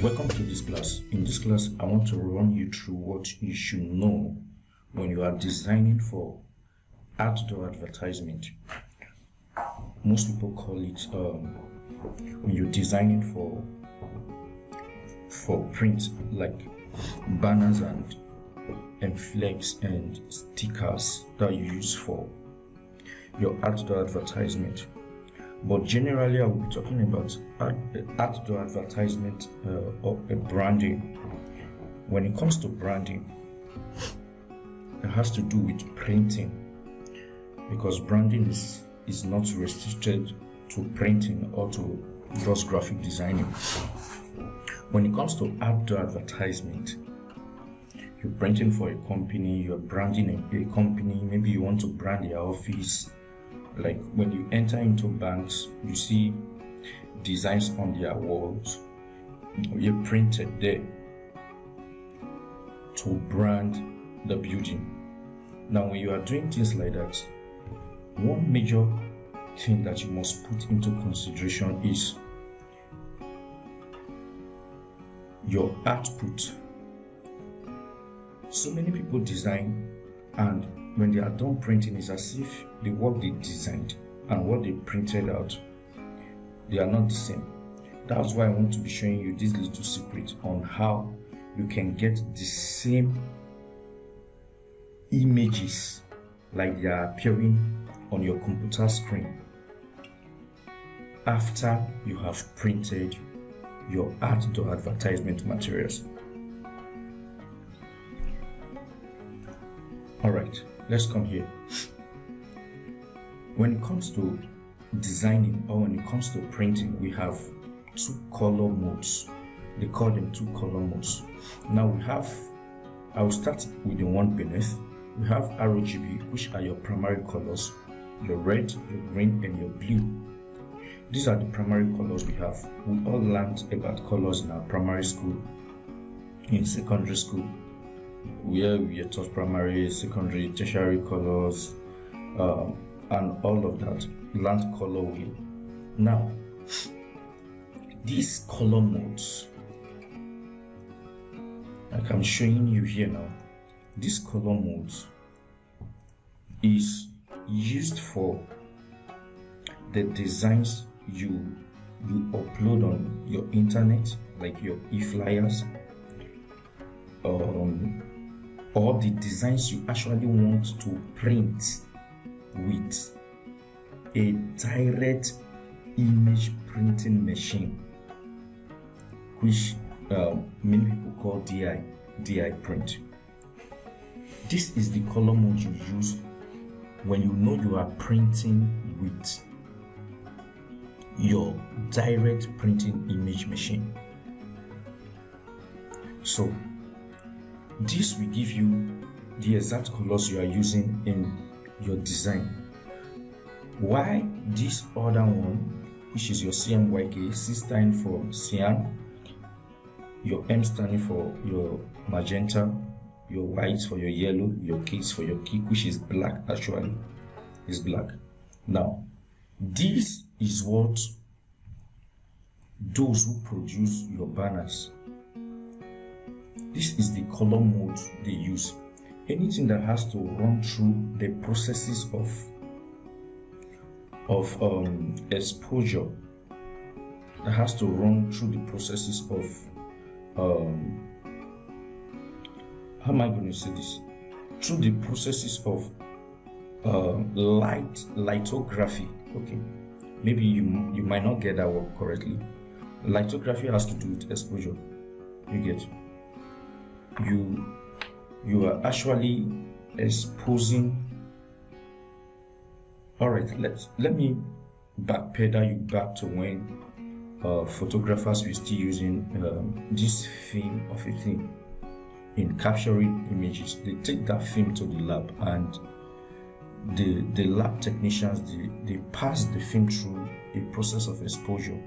Welcome to this class. In this class, I want to run you through what you should know when you are designing for outdoor advertisement. Most people call it when you're designing for print, like banners and flags and stickers that you use for your outdoor advertisement. But generally, I will be talking about outdoor advertisement or a branding. When it comes to branding, it has to do with printing, because branding is not restricted to printing or to just graphic designing. When it comes to outdoor advertisement, you're printing for a company, you're branding a company, maybe you want to brand your office. Like when you enter into banks, you see designs on their walls. You printed there to brand the building. Now, when you are doing things like that, one major thing that you must put into consideration is your output. So many people design, and when they are done printing, it's as if the work they designed and what they printed out, they are not the same. That's why I want to be showing you this little secret on how you can get the same images like they are appearing on your computer screen after you have printed your outdoor advertisement materials. All right. Let's come here. When it comes to designing or when it comes to printing, we have two color modes. They call them two color modes. Now I will start with the one beneath. We have RGB, which are your primary colors, your red, your green, and your blue. These are the primary colors we have. We all learned about colors in our primary school, in secondary school, where we are taught primary, secondary, tertiary colors, and all of that. Learned color wheel. Now, these color modes, like I'm showing you here now, this color modes is used for the designs you upload on your internet, like your e-flyers, or the designs you actually want to print with a direct image printing machine, which many people call DI print. This is the color mode you use when you know you are printing with your direct printing image machine. So this will give you the exact colors you are using in your design. Why this other one, which is your CMYK, C standing for Cyan, your M standing for your Magenta, your white for your yellow, your K for your key, which is black, actually is black. Now, this is what those who produce your banners, this is the color mode they use. Anything that has to run through the processes of exposure, that has to run through the processes of how am I going to say this? Through the processes of lithography. Okay, maybe you might not get that word correctly. Lithography has to do with exposure. You get. You are actually exposing. All right, let me backpedal you back to when photographers were still using this film of a thing in capturing images. They take that film to the lab, and the lab technicians they pass the film through a process of exposure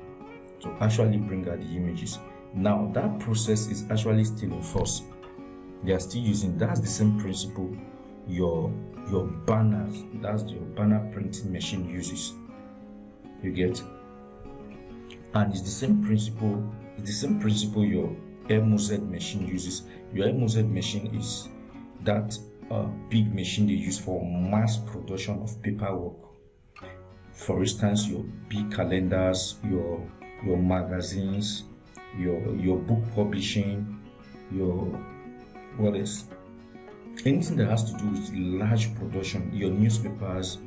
to actually bring out the images. Now that process is actually still in force. They are still using, that's the same principle your banners, that's your banner printing machine uses. You get? And it's the same principle It's the same principle your MOZ machine uses. Your MOZ machine is that big machine they use for mass production of paperwork. For instance, your big calendars, your magazines, your book publishing, your what else? Anything that has to do with large production, your newspapers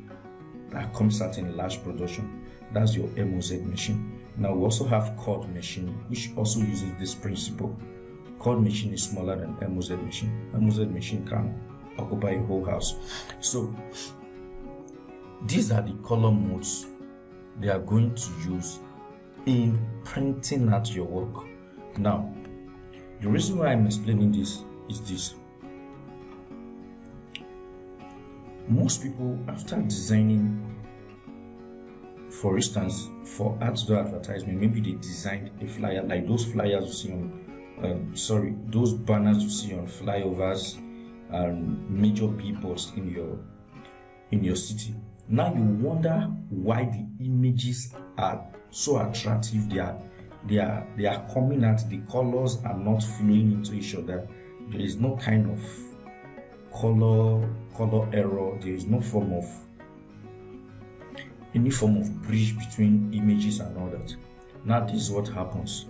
that comes out in large production, that's your MOZ machine. Now we also have cord machine, which also uses this principle. Cord machine is smaller than MOZ machine. MOZ machine can occupy a whole house. So these are the color modes they are going to use in printing out your work. Now, the reason why I'm explaining this is this. Most people, after designing, for instance, for outdoor advertisement, maybe they designed a flyer like those flyers you see on, those banners you see on flyovers and major billboards in your city. Now you wonder why the images are so attractive. They are coming out. The colors are not flowing into each other. There is no kind of color error. There is no any form of bridge between images and all that. Now this is what happens.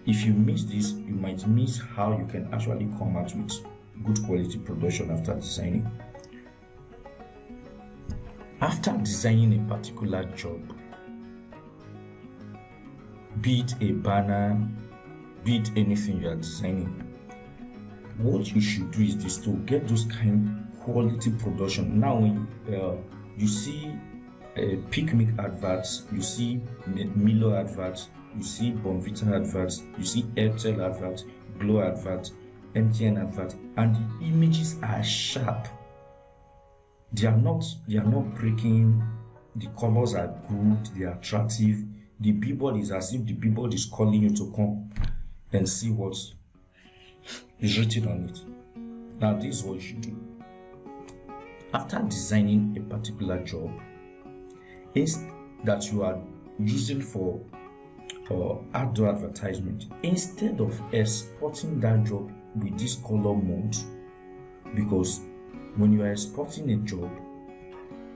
If you miss this, you might miss how you can actually come out with good quality production after designing. After designing a particular job, be it a banner, be it anything you are designing, what you should do is this: to get those kind of quality production. Now when you see Picnic adverts, you see Milo adverts, you see Bonvita adverts, you see Airtel adverts, Glow adverts, MTN adverts, and the images are sharp. They are not breaking. The colors are good. They are attractive. The billboard is as if the billboard is calling you to come and see what is written on it. Now this is what you should do. After designing a particular job that you are using for outdoor advertisement, instead of exporting that job with this color mode, because when you are exporting a job,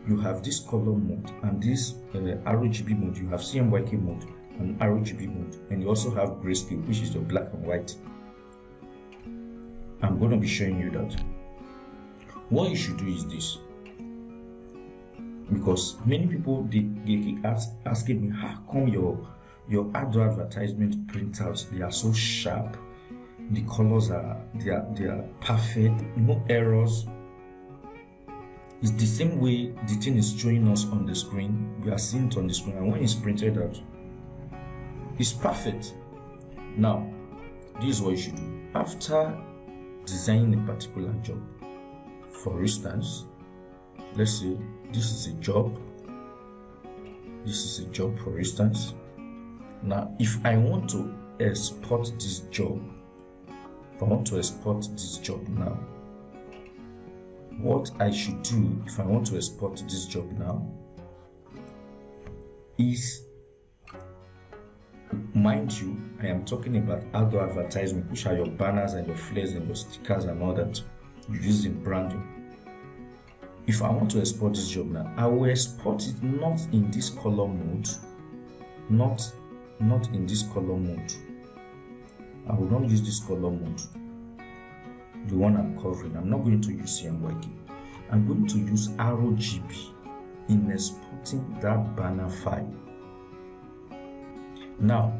you have this color mode and this RGB mode. You have CMYK mode and RGB mode, and you also have grayscale, which is your black and white. I'm going to be showing you that. What you should do is this, because many people they keep asking me, how come your outdoor advertisement printouts, they are so sharp, the colors are perfect, no errors. It's the same way the thing is showing us on the screen. We are seeing it on the screen, and when it's printed out, it's perfect. Now, this is what you should do. After designing a particular job, for instance, let's say this is a job. This is a job, for instance. Now, if I want to export this job, now, what I should do if I want to export this job now is, mind you, I am talking about outdoor advertisement, which are your banners and your flares and your stickers and all that you use in branding. If I want to export this job now, I will export it not in this color mode, not in this color mode. I will not use this color mode, the one I'm covering. I'm not going to use CMYK. I'm going to use RGB in exporting that banner file. Now,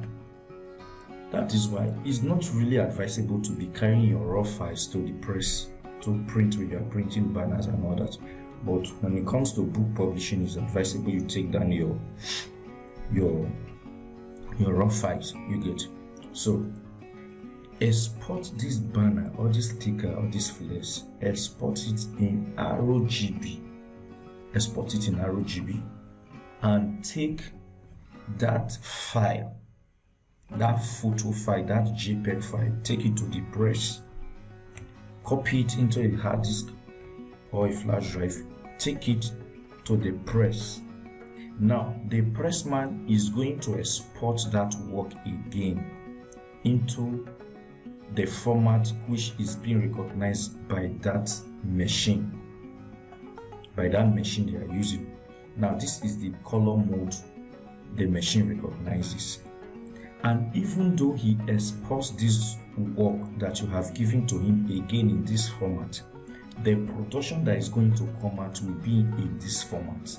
that is why it's not really advisable to be carrying your raw files to the press to print when you are printing banners and all that. But when it comes to book publishing, it's advisable you take down your raw files. You get. So export this banner or this sticker or this flares, export it in RGB. Export it in RGB and take that file, that photo file, that JPEG file, take it to the press, copy it into a hard disk or a flash drive, take it to the press, Now the pressman is going to export that work again into the format which is being recognized by that machine, they are using. Now this is the color mode the machine recognizes. And even though he exports this work that you have given to him again in this format, the production that is going to come out will be in this format,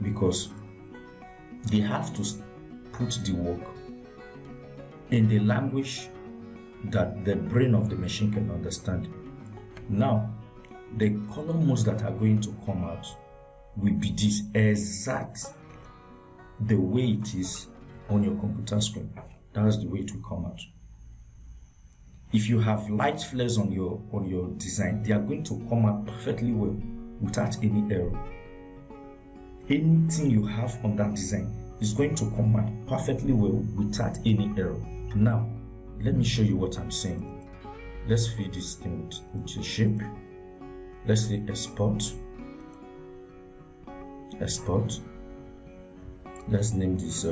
because they have to put the work in the language that the brain of the machine can understand. Now the color modes that are going to come out will be this exact the way it is on your computer screen. That's the way it will come out. If you have light flares on your design, they are going to come out perfectly well without any error. Anything you have on that design is going to come out perfectly well without any error. Now let me show you what I'm saying. Let's feed this thing with a shape. Let's say export. Let's name this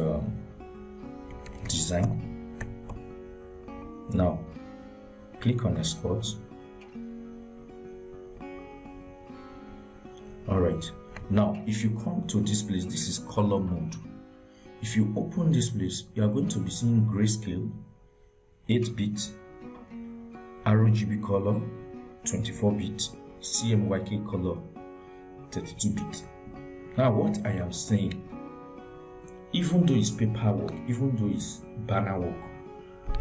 design. Now click on export. All right, now if you come to this place, this is color mode. If you open this place, you are going to be seeing grayscale, 8-bit, RGB color, 24-bit, CMYK color, 32-bit. Now what I am saying, even though it's paperwork, even though it's banner work,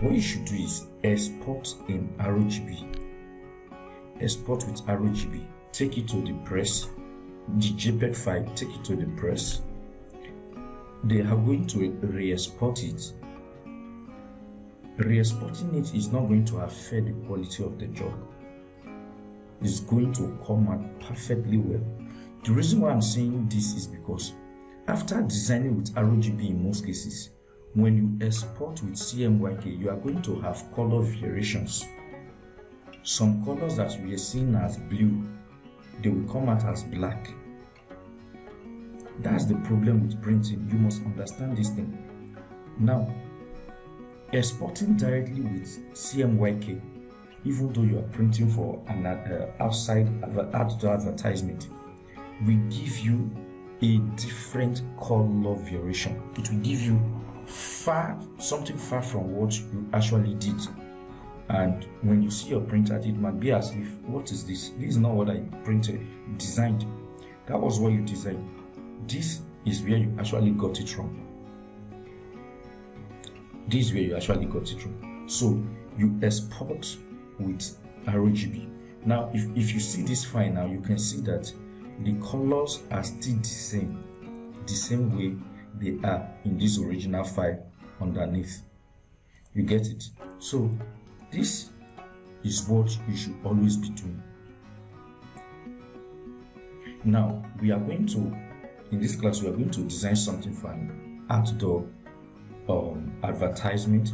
what you should do is export in RGB. Export with RGB. Take it to the press. The JPEG file, take it to the press. They are going to re-export it. Re-exporting it is not going to affect the quality of the job. It's going to come out perfectly well. The reason why I'm saying this is because after designing with RGB in most cases, when you export with CMYK, you are going to have color variations. Some colors that we are seeing as blue, they will come out as black. That's the problem with printing. You must understand this thing. Now, exporting directly with CMYK, even though you are printing for an outside advertisement, will give you a different color variation. It will give you something far from what you actually did. And when you see your printout, it might be as if, what is this? This is not what I designed. That was what you designed. This is where you actually got it from. This is where you actually got it from. So you export with RGB. Now if you see this file now, you can see that the colors are still the same way they are in this original file underneath. You get it? So this is what you should always be doing. Now we are going to, in this class, we are going to design something for an outdoor advertisement,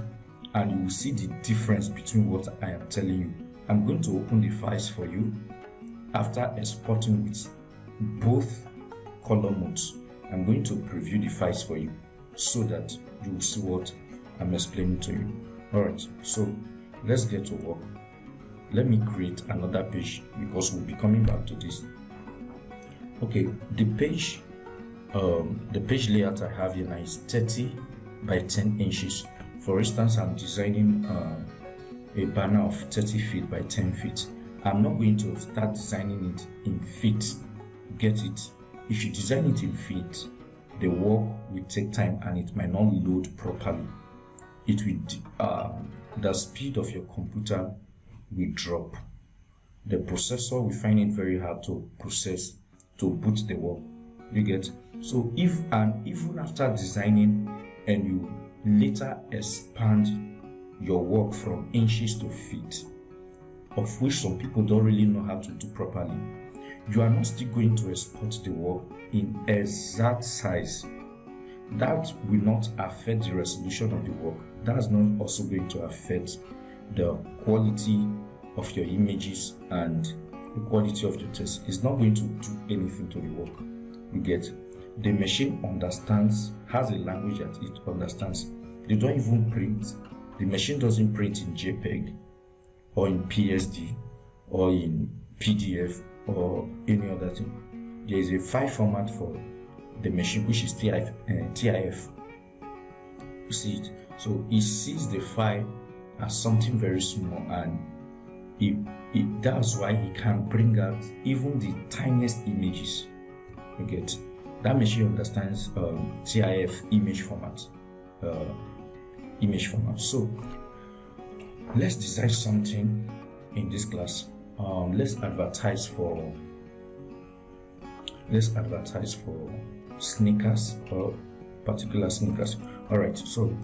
and you will see the difference between what I am telling you. I'm going to open the files for you after exporting with both color modes. I'm going to preview the files for you so that you will see what I'm explaining to you. Alright, so let's get to work. Let me create another page because we'll be coming back to this. Okay, the page layout I have here now is 30 by 10 inches. For instance, I'm designing a banner of 30 feet by 10 feet. I'm not going to start designing it in feet. Get it? If you design it in feet, the work will take time and it might not load properly. It will the speed of your computer will drop. The processor will find it very hard to process, to boot the work. You get? So even after designing and you later expand your work from inches to feet, of which some people don't really know how to do properly, you are not still going to export the work in exact size. That will not affect the resolution of the work. That's not also going to affect the quality of your images and the quality of your text. It's not going to do anything to the work. You get, the machine has a language that it understands. They don't even print. The machine doesn't print in JPEG or in PSD or in PDF or any other thing. There is a file format for the machine, which is TIF. You see it? So it sees the file as something very small, and that's why he can bring out even the tiniest images. You get, that machine understands TIF image format. So let's design something in this class. Let's advertise for sneakers, or particular sneakers. All right, so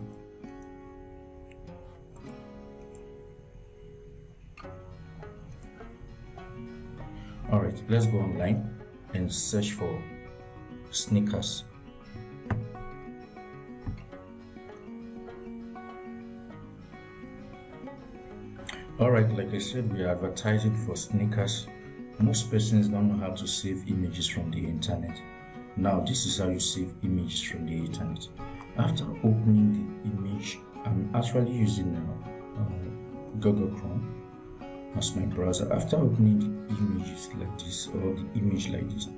let's go online and search for sneakers. All right, like I said, we are advertising for sneakers. Most persons don't know how to save images from the internet. Now, this is how you save images from the internet. After opening the image, I'm actually using Google Chrome as my browser. After opening the images like this, or the image like this,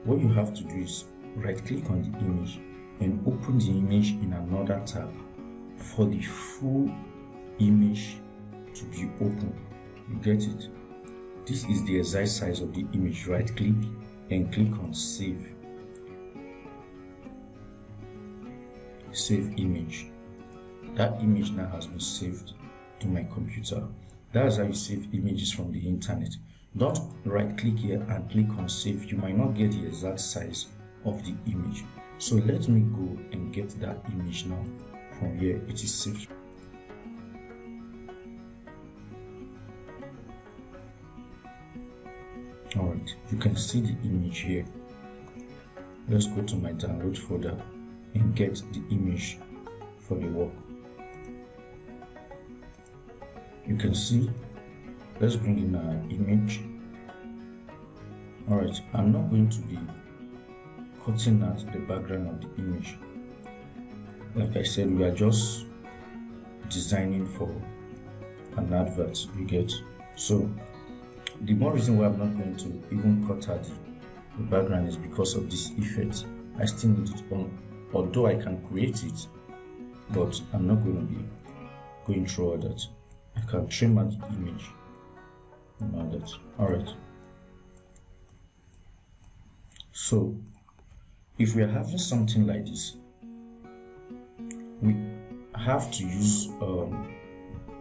what you have to do is right click on the image and open the image in another tab for the full image to be open. You get it? This is the exact size of the image. Right click and click on save image. That image now has been saved to my computer. That's how you save images from the internet. Don't right click here and click on save. You might not get the exact size of the image. So let me go and get that image now. From here, it is saved. Alright, you can see the image here. Let's go to my download folder and get the image for the work. You can see, let's bring in our image. Alright, I'm not going to be cutting out the background of the image. Like I said, we are just designing for an advert, you get. So the more reason why I'm not going to even cut out the background is because of this effect. I still need it on, although I can create it, but I'm not going to be going through all that. I can trim out the image and all that. Alright, so if we are having something like this, we have to use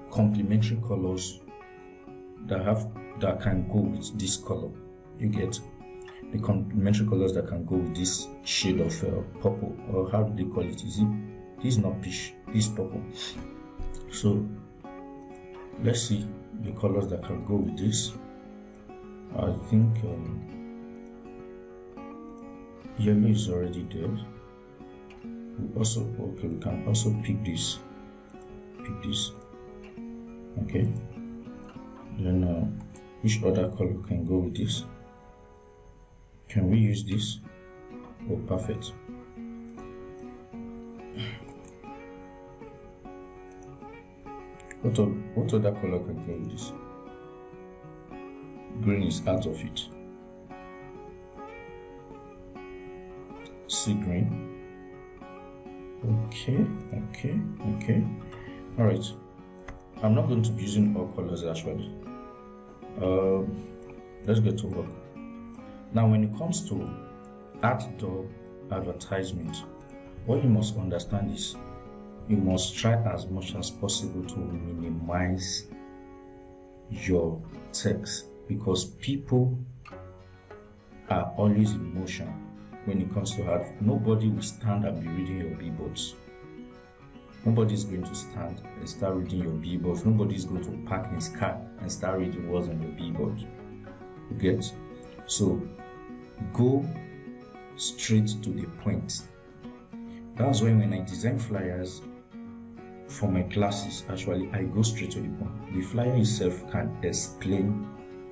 complementary colors that can go with this color. You get the complementary colors that can go with this shade of purple, or how do they call it? This is not peach, this is purple. So let's see the colors that can go with this. I think yellow is already there. We can also pick this. Okay, then which other color can go with this? Can we use this? Oh, perfect. What other color can go with this? Green is out of it. Sea green. Okay. All right. I'm not going to be using all colors actually. Let's get to work. Now, when it comes to outdoor advertisement, what you must understand is you must try as much as possible to minimize your text, because people are always in motion when it comes to ad. Nobody will stand and be reading your billboards. Nobody is going to stand and start reading your billboards. Nobody is going to park his car and start reading what's on your billboard. You get? So go straight to the point. That's why when I design flyers for my classes, actually I go straight to the point. The flyer itself can explain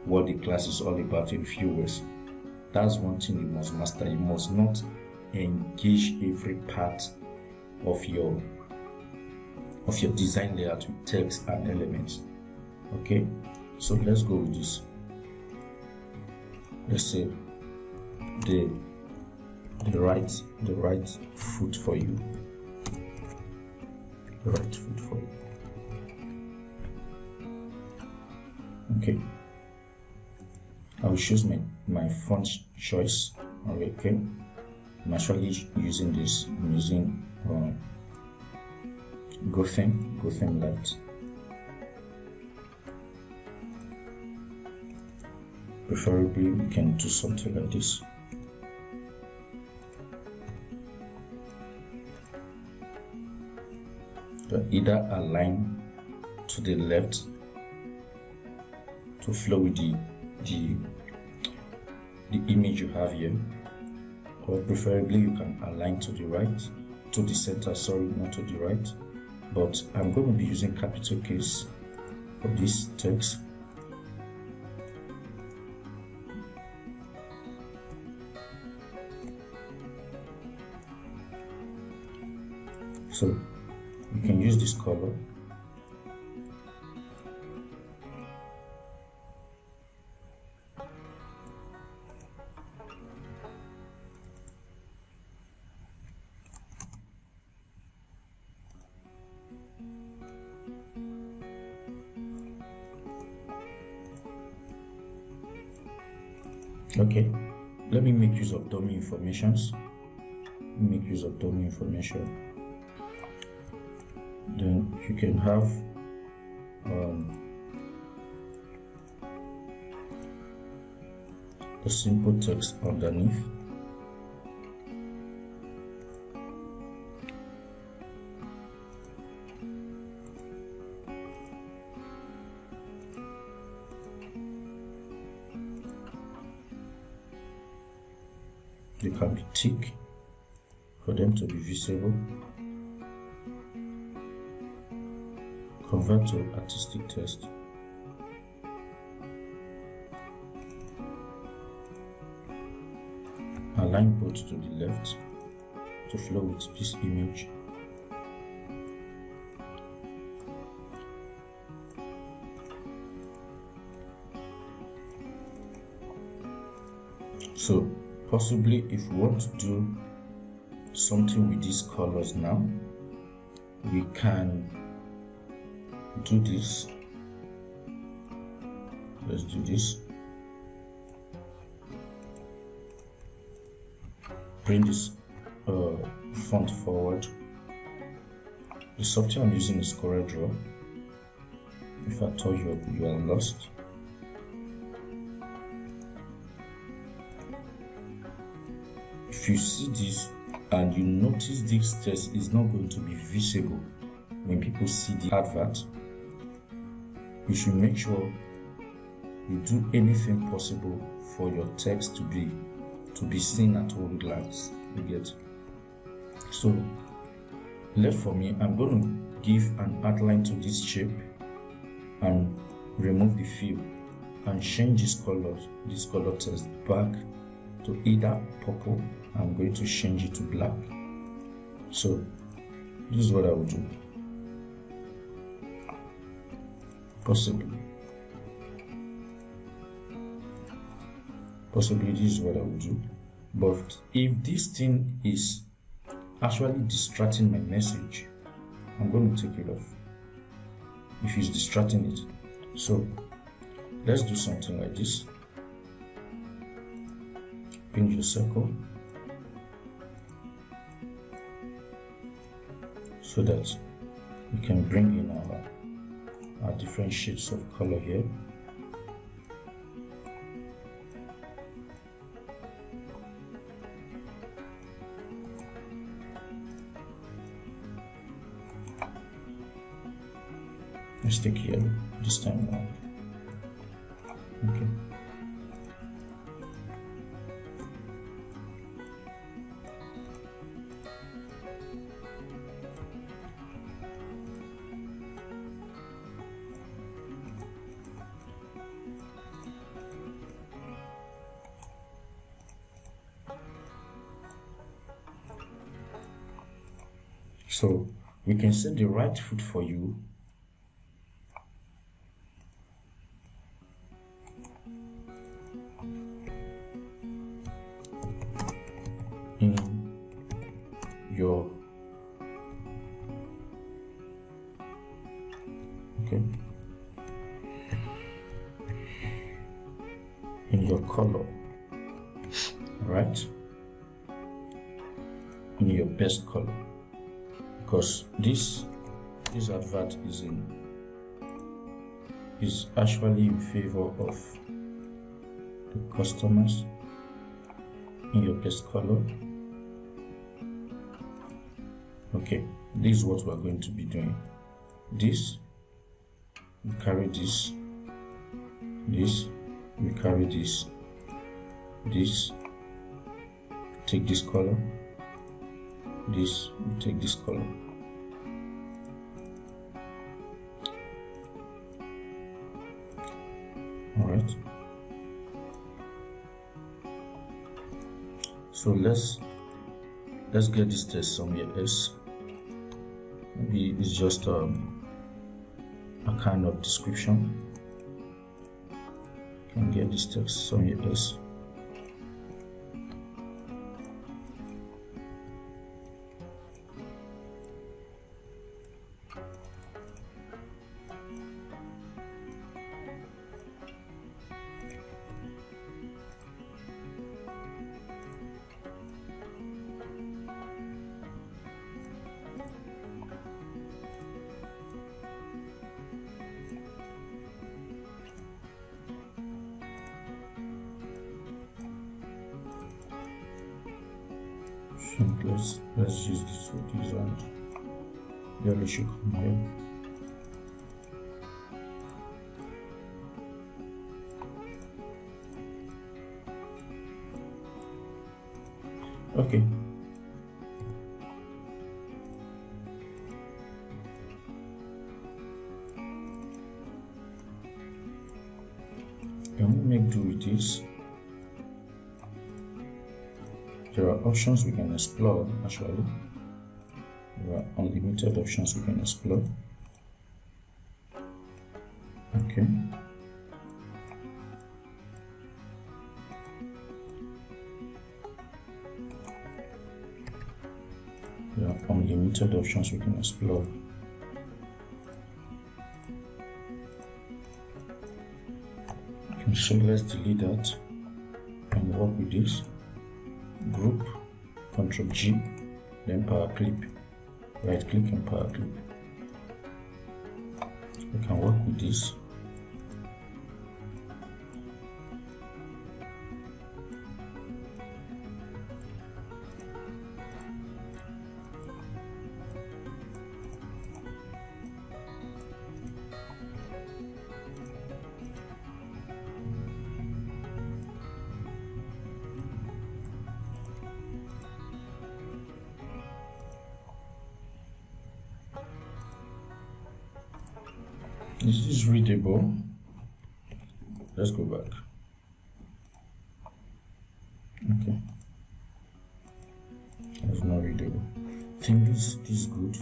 what the class is all about in few words. That's one thing you must master. You must not engage every part of your design layout with text and elements. Okay, so let's go with this. Let's say the right foot for you. The right foot for you. Okay, I will choose my font choice. Okay, I'm actually using this. I'm using Gotham Light. Preferably, we can do something like this. Either align to the left to flow with the image you have here, or preferably you can align to the right, to the center, sorry, not to the right. But I'm going to be using capital case for this text. So you can use this color. Okay, let me make use of dummy informations. Make use of dummy information. Then you can have a simple text underneath. They can be thick for them to be visible. Convert to artistic text. Align both to the left to flow with this image. So possibly if we want to do something with these colors now, we can do this. Let's do this. Bring this font forward. The software I'm using is CorelDRAW. If I told you are lost, if you see this and you notice this text is not going to be visible when people see the advert, you should make sure you do anything possible for your text to be seen at one glance. You get? So left for me, I'm going to give an outline to this shape and remove the fill and change this color text back to either purple. I'm going to change it to black. So this is what I will do. Possibly this is what I will do. But if this thing is actually distracting my message, I'm going to take it off. If it's distracting it, so let's do something like this. Pinch the circle so that we can bring in our different shades of color here. Let's take yellow this time around. Okay. So we can set the right foot for you. In your in your color, right? In your best color, because this advert is actually in favor of the customers. In your best color. Okay, this is what we're going to be doing. This, we carry this, we carry this, take this color, we take this color. All right. So let's get this text somewhere else. Maybe it's just a kind of description. Can get this text somewhere else. Let's use this with this and yellow should come here. Okay. Can we make do with this? There are options we can explore actually. There are unlimited options we can explore. Okay. There are unlimited options we can explore. Okay, so let's delete that and work with this. Group, Ctrl G, then power clip, right click and power clip. We can work with this. Is this readable? Let's go back. Okay. That's not readable. I think this is good.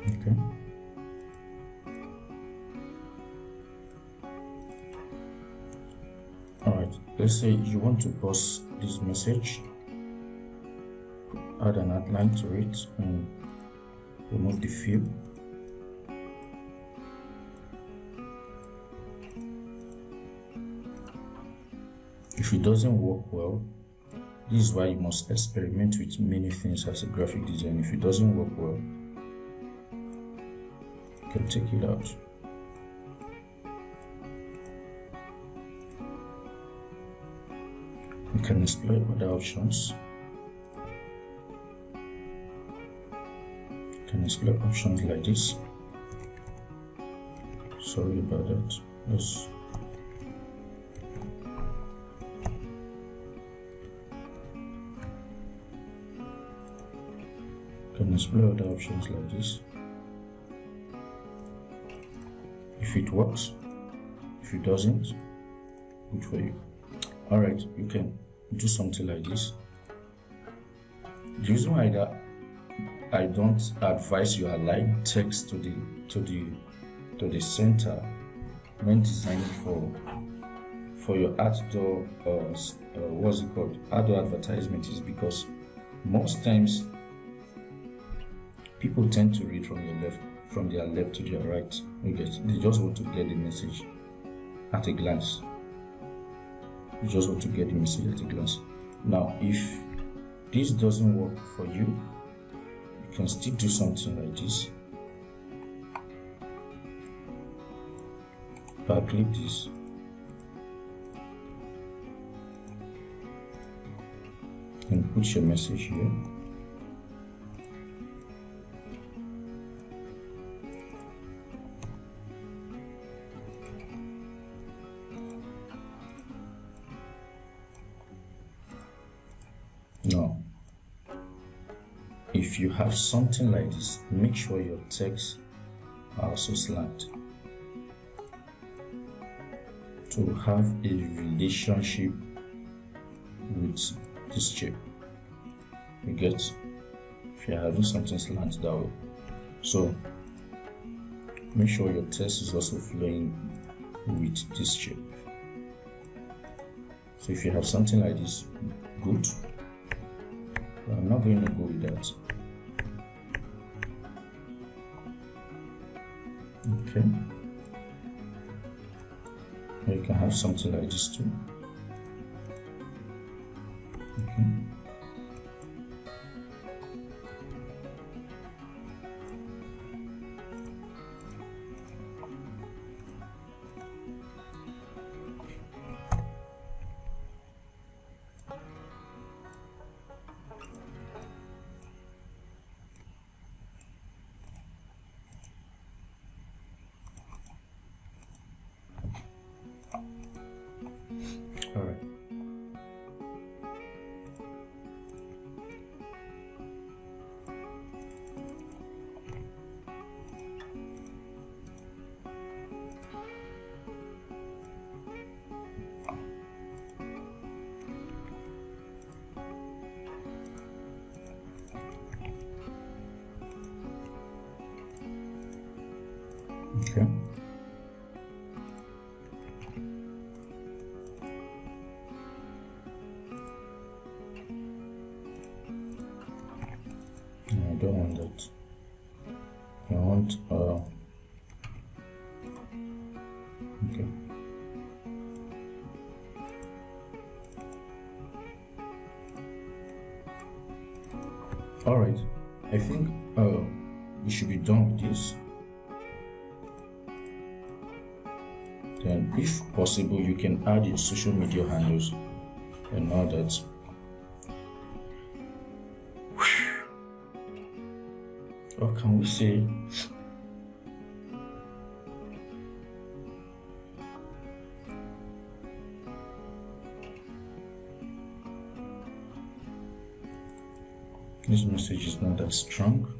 Okay. Alright, let's say you want to post this message, add an outline to it and remove the fill. If it doesn't work well, this is why you must experiment with many things as a graphic designer. If it doesn't work well, you can take it out. You can explore other options. You can explore options like this. Sorry about that. Yes. You can explore other options like this. if it works. If it doesn't, good for you. Alright, you can do something like this. The reason why I don't advise you align text to the center when designing for your outdoor what's it called, outdoor advertisement, is because most times people tend to read from their left to their right. They just want to get the message at a glance. You just want to get the message at a glance. Now, if this doesn't work for you, you can still do something like this. Click this. And put your message here. Now, if you have something like this, make sure your text are also slant to have a relationship with this shape. You get? If you're having something slant that way, so make sure your text is also flowing with this shape. So if you have something like this, good. But I'm not going to go with that. Okay. You can have something like this too. Okay. All right. Okay. I don't want that. I want okay. All right. I think we should be done with this. Then, if possible, you can add your social media handles and all that. Or can we say this message is not that strong?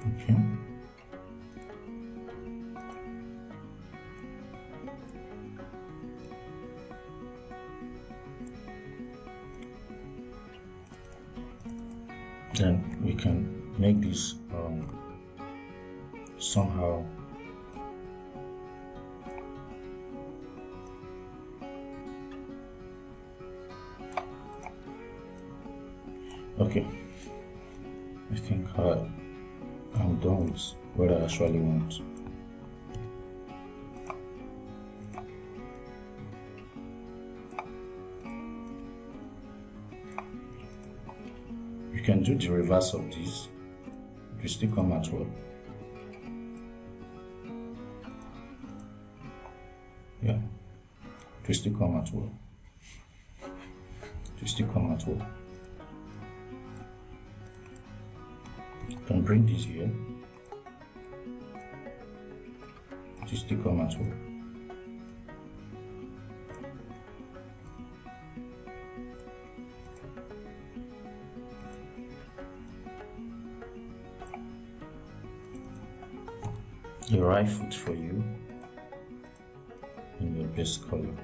Okay. Then we can make this somehow okay. I think I'm done with what I actually want. You can do the reverse of this. You still come out well. Yeah, you still come out well. You still come out well. You can bring this here. You still come out well. the right foot for you in your best color.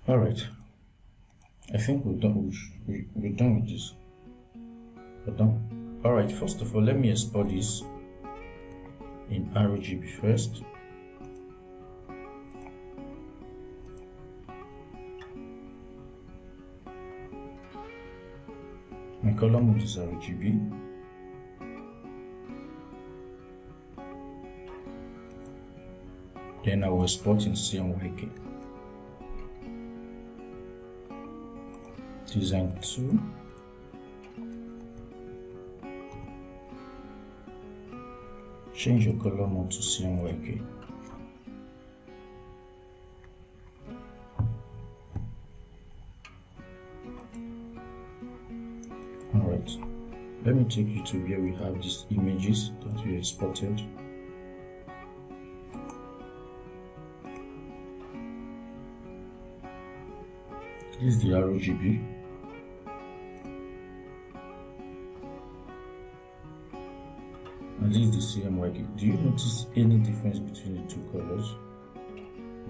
All right, I think we're done. We're done with this. We're done. All right. First of all, let me export this in RGB first. My color mode is RGB. Then I will export in CMYK. Design 2. Change your color mode to CMYK. Alright, let me take you to where we have these images that we exported. This is the RGB. And this is the CMYK. Do you notice any difference between the two colors?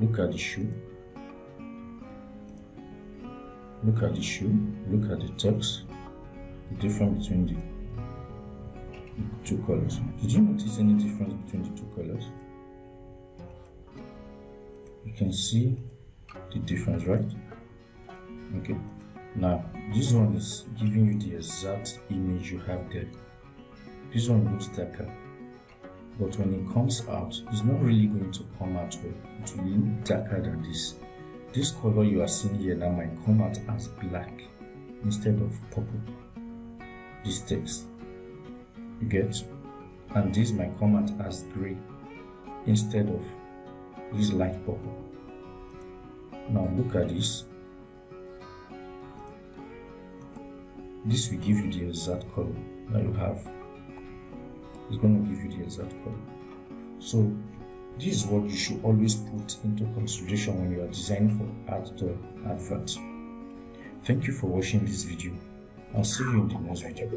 Look at the shoe. Look at the shoe. Look at the text. The difference between the two colors. Did you notice any difference between the two colors? You can see the difference, right? Okay. Now, this one is giving you the exact image you have there. This one looks darker, but when it comes out, it's not really going to come out well. It will look darker than this. This color you are seeing here now might come out as black instead of purple. This text, you get? And this might come out as gray instead of this light purple. Now look at this. This will give you the exact color that you have. It's going to give you the exact color. So this is what you should always put into consideration when you are designing for outdoor adverts. Thank you for watching this video. I'll see you in the next video.